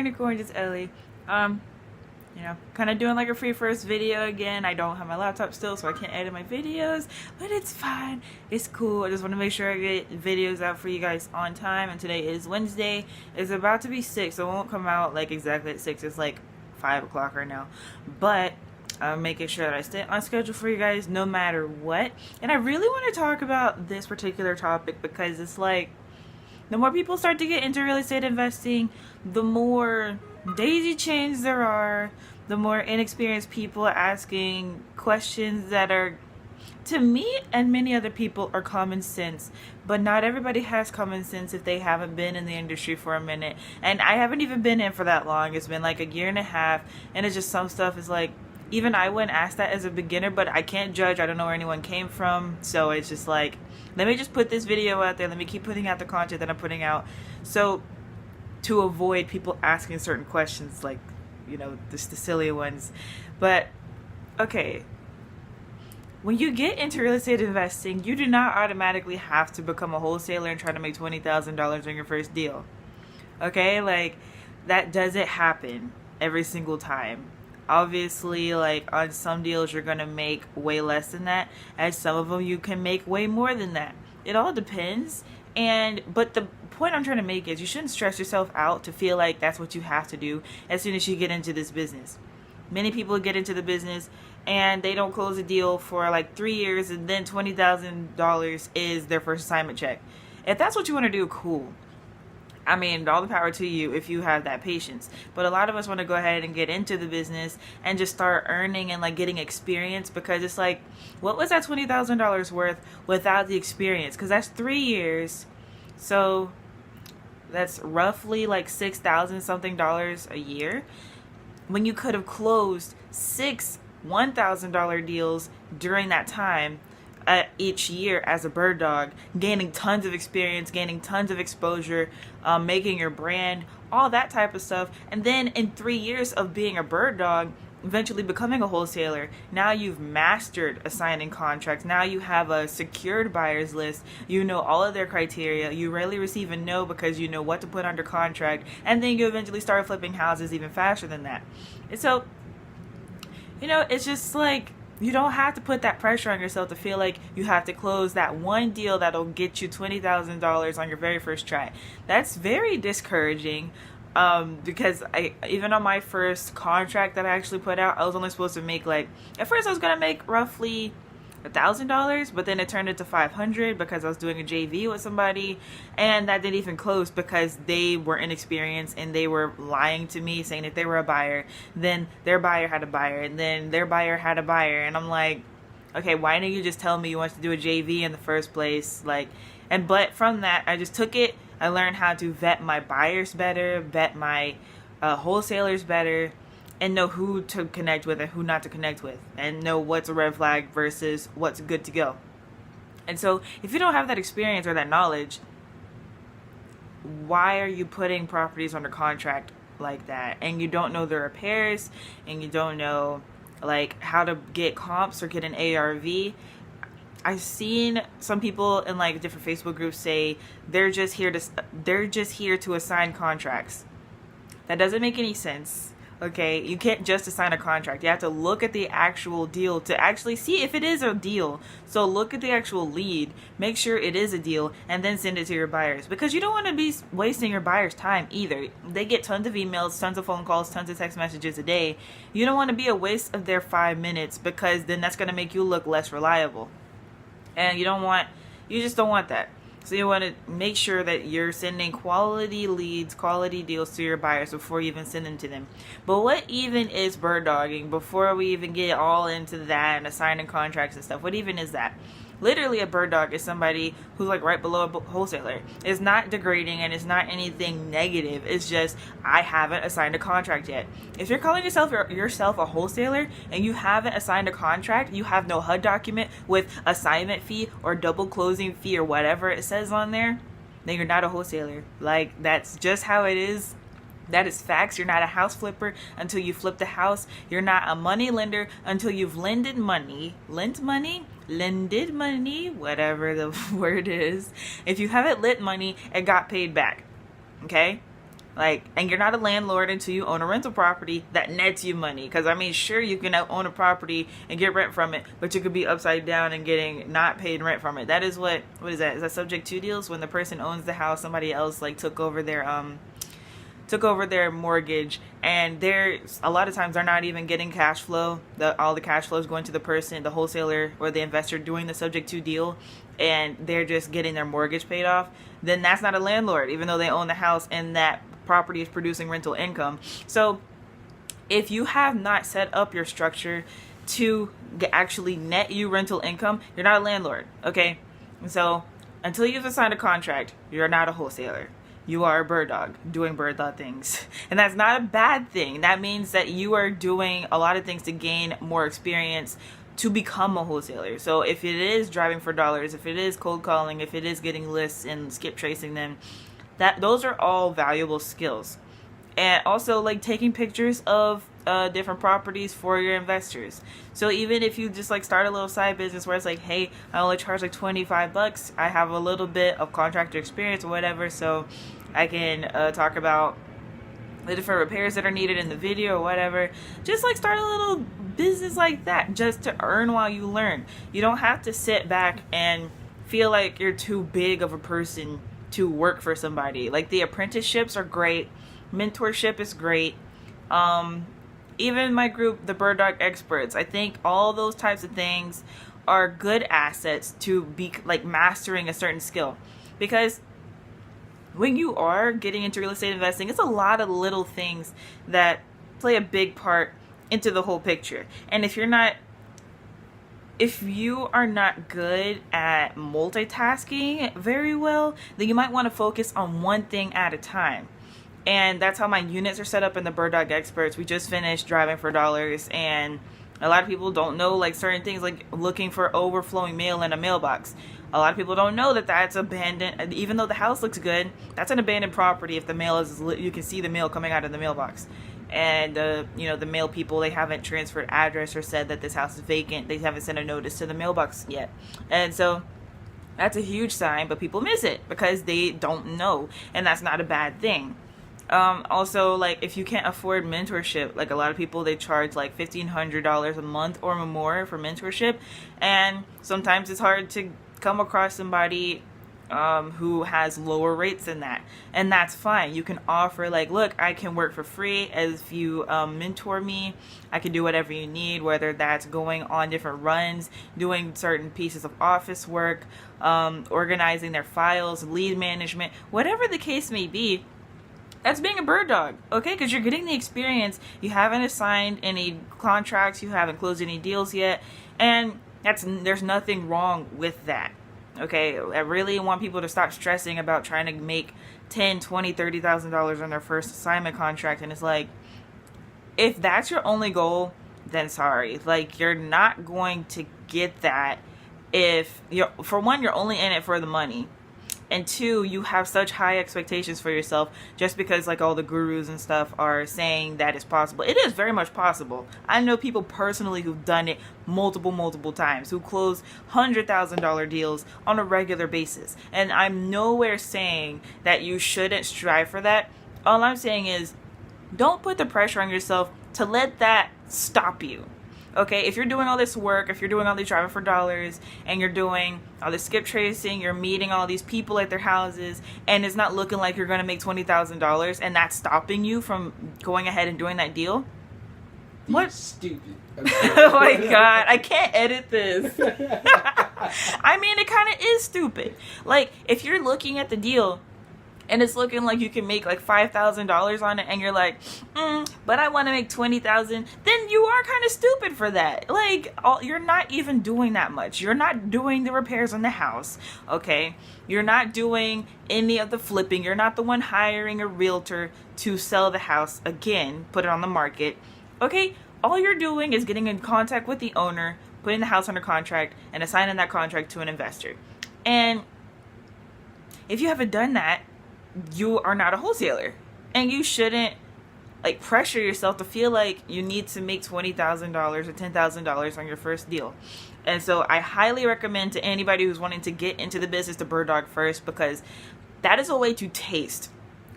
unicorn, it's Ellie. Kind of doing like a free first video again. I don't have my laptop still, so I can't edit my videos, but it's fine. It's cool. I just want to make sure I get videos out for you guys on time. And today is Wednesday. It's about to be 6, so it won't come out like exactly at 6. It's like 5 o'clock right now, but I'm making sure that I stay on schedule for you guys no matter what. And I really want to talk about this particular topic because it's like, the more people start to get into real estate investing, the more daisy chains there are, the more inexperienced people asking questions that are, to me and many other people, are common sense. But not everybody has common sense if they haven't been in the industry for a minute. And I haven't even been in for that long. It's been like a year and a half, and it's just some stuff is like, even I wouldn't ask that as a beginner, but I can't judge. I don't know where anyone came from. So it's just like, let me just put this video out there. Let me keep putting out the content that I'm putting out. So to avoid people asking certain questions, like, just the silly ones. But, okay. When you get into real estate investing, you do not automatically have to become a wholesaler and try to make $20,000 on your first deal. Okay? Like, that doesn't happen every single time. Obviously, like, on some deals you're gonna make way less than that, and some of them you can make way more than that. It all depends. But the point I'm trying to make is you shouldn't stress yourself out to feel like that's what you have to do as soon as you get into this business. Many people get into the business and they don't close a deal for like 3 years, and then $20,000 is their first assignment check. If that's what you want to do, cool. I mean, all the power to you if you have that patience. But a lot of us want to go ahead and get into the business and just start earning and like getting experience, because it's like, what was that $20,000 worth without the experience? Because that's 3 years. So that's roughly like $6,000 something a year, when you could have closed 6 $1,000 deals during that time. Each year as a bird dog, gaining tons of experience, gaining tons of exposure, making your brand, all that type of stuff. And then in 3 years of being a bird dog, eventually becoming a wholesaler, now you've mastered assigning contracts. Now you have a secured buyers list. You know all of their criteria. You rarely receive a no because you know what to put under contract. And then you eventually start flipping houses even faster than that. And so, it's just like, you don't have to put that pressure on yourself to feel like you have to close that one deal that'll get you $20,000 on your very first try. That's very discouraging, because even on my first contract that I actually put out, I was only supposed to make at first I was going to make roughly $1,000, but then it turned into $500 because I was doing a JV with somebody, and that didn't even close because they were inexperienced and they were lying to me, saying that they were a buyer. Then their buyer had a buyer, and then their buyer had a buyer, and I'm like, okay, why didn't you just tell me you wanted to do a JV in the first place? But from that, I just took it. I learned how to vet my buyers better, vet my wholesalers better, and know who to connect with and who not to connect with, and know what's a red flag versus what's good to go. And so if you don't have that experience or that knowledge, why are you putting properties under contract like that? And you don't know the repairs, and you don't know how to get comps or get an ARV. I've seen some people in different Facebook groups say they're just here to assign contracts. That doesn't make any sense. Okay, you can't just assign a contract. You have to look at the actual deal to actually see if it is a deal. So look at the actual lead, make sure it is a deal, and then send it to your buyers. Because you don't want to be wasting your buyers' time either. They get tons of emails, tons of phone calls, tons of text messages a day. You don't want to be a waste of their 5 minutes, because then that's going to make you look less reliable. And you just don't want that. So you want to make sure that you're sending quality leads, quality deals to your buyers before you even send them to them. But what even is bird dogging, before we even get all into that and assigning contracts and stuff? What even is that? Literally, a bird dog is somebody who's right below a wholesaler. It's not degrading, and it's not anything negative. It's just, I haven't assigned a contract yet. If you're calling yourself a wholesaler and you haven't assigned a contract, you have no HUD document with assignment fee or double closing fee or whatever it says on there, then you're not a wholesaler. That's just how it is. That is facts. You're not a house flipper until you flip the house. You're not a money lender until you've lended money, whatever the word is. If you haven't lent money and got paid back, okay? Like, and you're not a landlord until you own a rental property that nets you money. Because I mean, sure, you can own a property and get rent from it, but you could be upside down and getting not paid rent from it. That is what is that? Is that subject to deals? When the person owns the house, somebody else like took over their mortgage, and there's a lot of times they're not even getting cash flow. All the cash flow is going to the person, the wholesaler or the investor doing the subject to deal, and they're just getting their mortgage paid off. Then that's not a landlord, even though they own the house and that property is producing rental income. So if you have not set up your structure to actually net you rental income, you're not a landlord. Okay, so until you've signed a contract, you're not a wholesaler. You are a bird dog doing bird dog things. And that's not a bad thing. That means that you are doing a lot of things to gain more experience to become a wholesaler. So if it is driving for dollars, if it is cold calling, if it is getting lists and skip tracing them, those are all valuable skills. And also like taking pictures of different properties for your investors. So even if you just like start a little side business where it's like, hey, I only charge like $25, I have a little bit of contractor experience or whatever, so I can talk about the different repairs that are needed in the video or whatever. Just like start a little business like that just to earn while you learn. You don't have to sit back and feel like you're too big of a person to work for somebody. Like the apprenticeships are great. Mentorship is great. Even my group, the Bird Dog Experts, I think all those types of things are good assets to be like mastering a certain skill. Because when you are getting into real estate investing, it's a lot of little things that play a big part into the whole picture. And if you are not good at multitasking very well, then you might want to focus on one thing at a time. And that's how my units are set up in the Bird Dog Experts. We just finished driving for dollars, and a lot of people don't know like certain things, like looking for overflowing mail in a mailbox. A lot of people don't know that that's abandoned. Even though the house looks good, that's an abandoned property. If the mail is, you can see the mail coming out of the mailbox. And the mail people, they haven't transferred address or said that this house is vacant. They haven't sent a notice to the mailbox yet. And so that's a huge sign, but people miss it because they don't know, and that's not a bad thing. Also, like if you can't afford mentorship, like a lot of people, they charge like $1,500 a month or more for mentorship, and sometimes it's hard to come across somebody who has lower rates than that, and that's fine. You can offer like, look, I can work for free if you mentor me. I can do whatever you need, whether that's going on different runs, doing certain pieces of office work, organizing their files, lead management, whatever the case may be. That's being a bird dog, okay? Because you're getting the experience. You haven't assigned any contracts. You haven't closed any deals yet. And there's nothing wrong with that, okay? I really want people to stop stressing about trying to make $10,000, $20,000, $30,000 on their first assignment contract. And it's like, if that's your only goal, then sorry. Like, you're not going to get that if for one, you're only in it for the money. And two, you have such high expectations for yourself just because like all the gurus and stuff are saying that it's possible. It is very much possible. I know people personally who've done it multiple times, who close $100,000 deals on a regular basis. And I'm nowhere saying that you shouldn't strive for that. All I'm saying is don't put the pressure on yourself to let that stop you. Okay, if you're doing all this work, if you're doing all these driving for dollars, and you're doing all this skip tracing, you're meeting all these people at their houses, and it's not looking like you're going to make $20,000, and that's stopping you from going ahead and doing that deal. What? Stupid. Oh my god, I can't edit this. I mean, it kind of is stupid. Like, if you're looking at the deal and it's looking like you can make like $5,000 on it, and you're like, but I want to make $20,000, then you are kind of stupid for that. Like, you're not even doing that much. You're not doing the repairs on the house, okay? You're not doing any of the flipping. You're not the one hiring a realtor to sell the house again, put it on the market, okay? All you're doing is getting in contact with the owner, putting the house under contract, and assigning that contract to an investor. And if you haven't done that, you are not a wholesaler, and you shouldn't like pressure yourself to feel like you need to make $20,000 or $10,000 on your first deal. And so I highly recommend to anybody who's wanting to get into the business to bird dog first, because that is a way to taste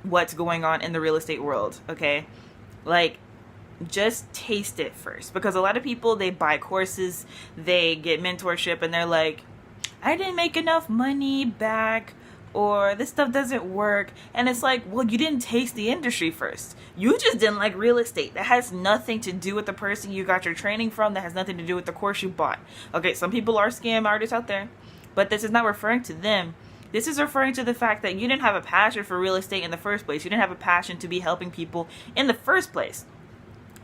what's going on in the real estate world, okay? Like, just taste it first, because a lot of people, they buy courses, they get mentorship, and they're like, I didn't make enough money back, or this stuff doesn't work. And it's like, well, you didn't taste the industry first. You just didn't like real estate. That has nothing to do with the person you got your training from. That has nothing to do with the course you bought. Okay, some people are scam artists out there, but this is not referring to them. This is referring to the fact that you didn't have a passion for real estate in the first place. You didn't have a passion to be helping people in the first place.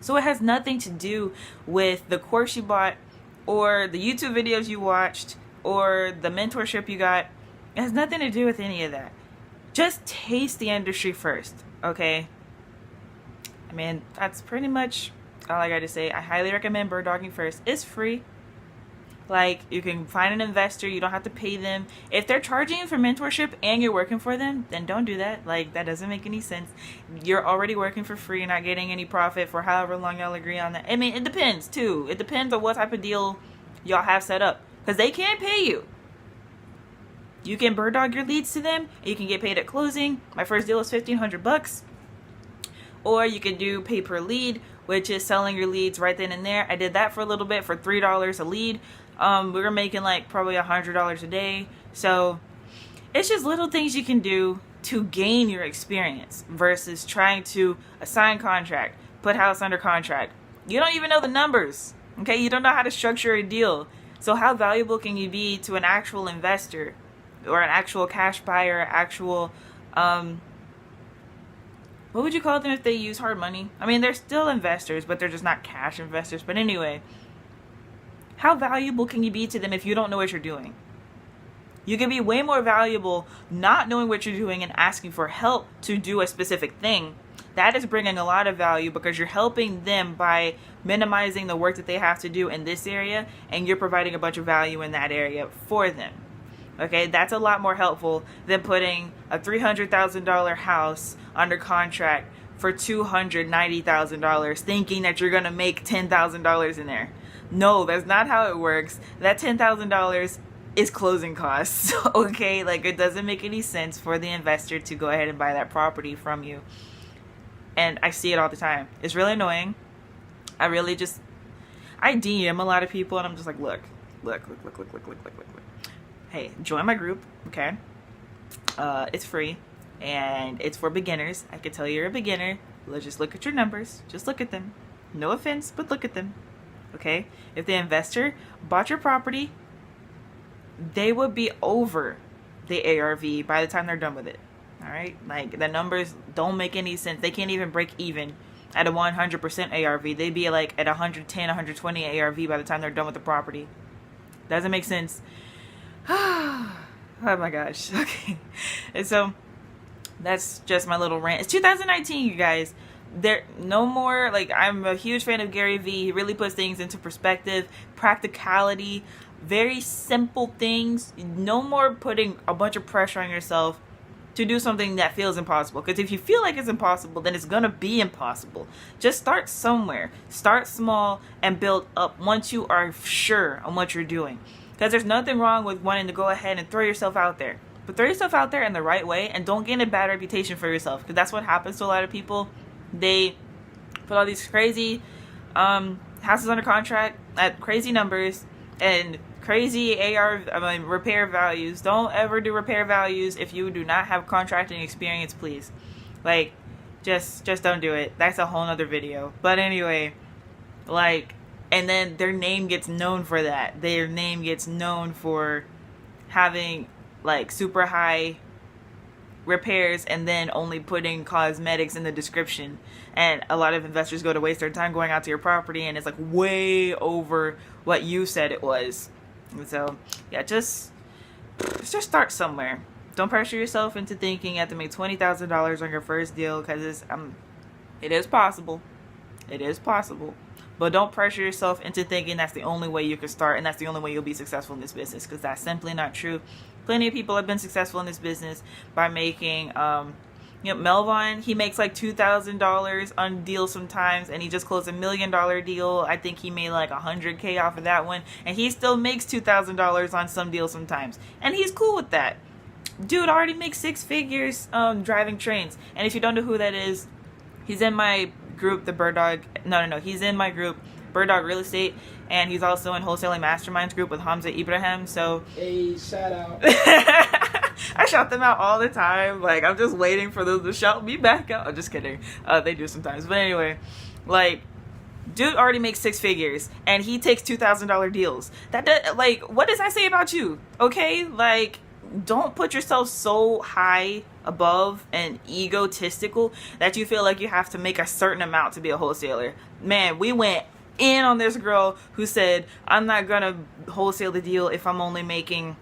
So it has nothing to do with the course you bought, or the YouTube videos you watched, or the mentorship you got. It has nothing to do with any of that. Just taste the industry first, okay? I mean, that's pretty much all I got to say. I highly recommend bird dogging first. It's free. Like, you can find an investor. You don't have to pay them. If they're charging you for mentorship and you're working for them, then don't do that. Like, that doesn't make any sense. You're already working for free and not getting any profit for however long y'all agree on that. I mean, it depends, too. It depends on what type of deal y'all have set up, because they can't pay you. You can bird dog your leads to them, and you can get paid at closing. My first deal was $1,500. Or you can do pay per lead, which is selling your leads right then and there. I did that for a little bit for $3 a lead. We were making like probably $100 a day. So it's just little things you can do to gain your experience versus trying to assign contract, put house under contract. You don't even know the numbers. Okay, you don't know how to structure a deal. So how valuable can you be to an actual investor or an actual cash buyer, actual, what would you call them if they use hard money? I mean, they're still investors, but they're just not cash investors. But anyway, how valuable can you be to them if you don't know what you're doing? You can be way more valuable not knowing what you're doing and asking for help to do a specific thing. That is bringing a lot of value, because you're helping them by minimizing the work that they have to do in this area, and you're providing a bunch of value in that area for them. Okay, that's a lot more helpful than putting a $300,000 house under contract for $290,000 thinking that you're going to make $10,000 in there. No, that's not how it works. That $10,000 is closing costs. Okay, like, it doesn't make any sense for the investor to go ahead and buy that property from you. And I see it all the time. It's really annoying. I DM a lot of people, and I'm just like, look. Hey, join my group, okay? It's free, and it's for beginners. I can tell you're a beginner. Let's just look at your numbers. Just look at them. No offense, but look at them, okay? If the investor bought your property, they would be over the ARV by the time they're done with it, all right? Like, the numbers don't make any sense. They can't even break even at a 100% ARV. They'd be like at 110, 120 ARV by the time they're done with the property. Doesn't make sense. Oh my gosh. Okay. And so that's just my little rant. It's 2019, you guys. There no more, like, I'm a huge fan of Gary Vee. He really puts things into perspective, practicality, very simple things. No more putting a bunch of pressure on yourself to do something that feels impossible. Because if you feel like it's impossible, then it's gonna be impossible. Just start somewhere. Start small and build up once you are sure on what you're doing. Because there's nothing wrong with wanting to go ahead and throw yourself out there. But throw yourself out there in the right way, and don't gain a bad reputation for yourself. Because that's what happens to a lot of people. They put all these crazy houses under contract at crazy numbers and crazy repair values. Don't ever do repair values if you do not have contracting experience, please. Like, just don't do it. That's a whole nother video. But anyway, like, and then their name gets known for that. Their name gets known for having like super high repairs and then only putting cosmetics in the description. And a lot of investors go to waste their time going out to your property, and it's like way over what you said it was. And so yeah, just start somewhere. Don't pressure yourself into thinking you have to make $20,000 on your first deal, because it is possible. It is possible. But don't pressure yourself into thinking that's the only way you can start and that's the only way you'll be successful in this business, because that's simply not true. Plenty of people have been successful in this business by making, Melvin, he makes like $2,000 on deals sometimes, and he just closed $1 million deal. I think he made like $100K off of that one, and he still makes $2,000 on some deals sometimes, and he's cool with that. dude already makes 6 figures driving trains. And if you don't know who that is, he's in my group, the Bird Dog. No. He's in my group, Bird Dog Real Estate, and he's also in Wholesaling Masterminds group with Hamza Ibrahim. So hey, shout out. I shout them out all the time. Like, I'm just waiting for them to shout me back out. I'm just kidding. They do sometimes. But anyway, like, dude already makes 6 figures, and he takes $2,000 deals. Like, what does that say about you? Okay, like, don't put yourself so high above and egotistical that you feel like you have to make a certain amount to be a wholesaler. Man, we went in on this girl who said, I'm not gonna wholesale the deal if I'm only making,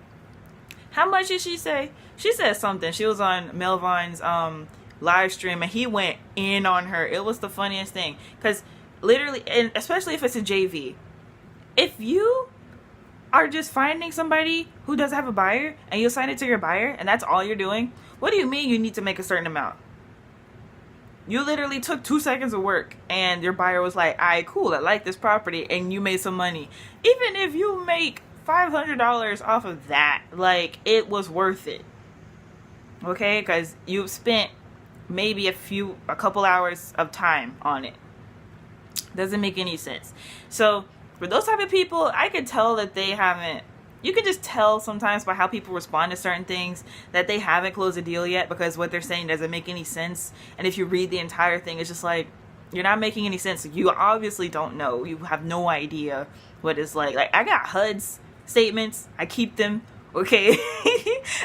how much did she say? She said something. She was on Melvin's live stream, and he went in on her. It was the funniest thing, because literally, and especially if it's a JV, if you are just finding somebody who doesn't have a buyer and you assign it to your buyer and that's all you're doing, what do you mean you need to make a certain amount? You literally took 2 seconds of work and your buyer was like, alright, cool, I like this property, and you made some money. Even if you make $500 off of that, like, it was worth it. Okay, because you've spent maybe a couple hours of time on it. Doesn't make any sense. So for those type of people, I could tell that they haven't, you can just tell sometimes by how people respond to certain things that they haven't closed a deal yet, because what they're saying doesn't make any sense. And if you read the entire thing, it's just like, you're not making any sense. You obviously don't know. You have no idea what it's like. Like, I got HUD's statements. I keep them. Okay.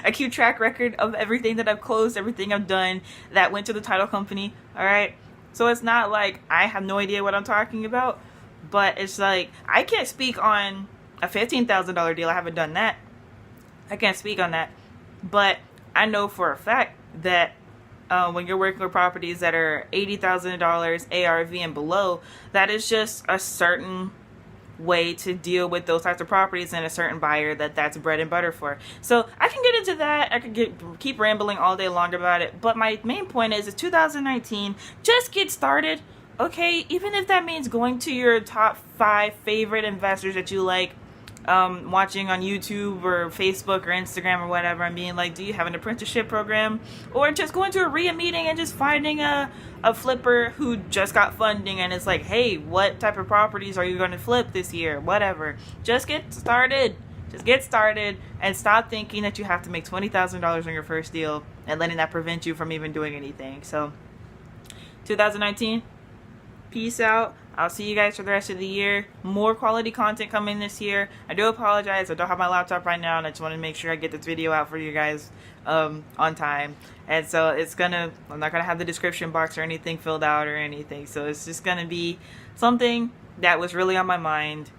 I keep track record of everything that I've closed, everything I've done that went to the title company. All right. So it's not like I have no idea what I'm talking about, but it's like, I can't speak on a $15,000 deal. I haven't done that. I can't speak on that. But I know for a fact that when you're working with properties that are $80,000 ARV and below, that is just a certain way to deal with those types of properties and a certain buyer that's bread and butter for. So I can get into that. I could keep rambling all day long about it. But my main point is 2019. Just get started. Okay, even if that means going to your top 5 favorite investors that you like, watching on YouTube or Facebook or Instagram or whatever, and being like, do you have an apprenticeship program? Or just going to a RIA meeting and just finding a flipper who just got funding and it's like, hey, what type of properties are you going to flip this year? Whatever. Just get started. Just get started and stop thinking that you have to make $20,000 on your first deal and letting that prevent you from even doing anything. So 2019, peace out. I'll see you guys for the rest of the year. More quality content coming this year. I do apologize. I don't have my laptop right now, and I just want to make sure I get this video out for you guys on time. And so I'm not going to have the description box or anything filled out or anything. So it's just going to be something that was really on my mind.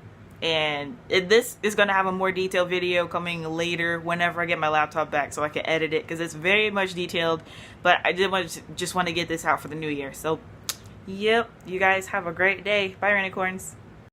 And this is going to have a more detailed video coming later whenever I get my laptop back so I can edit it, because it's very much detailed. But I just want to get this out for the new year. So, yep, you guys have a great day. Bye, Rainicorns.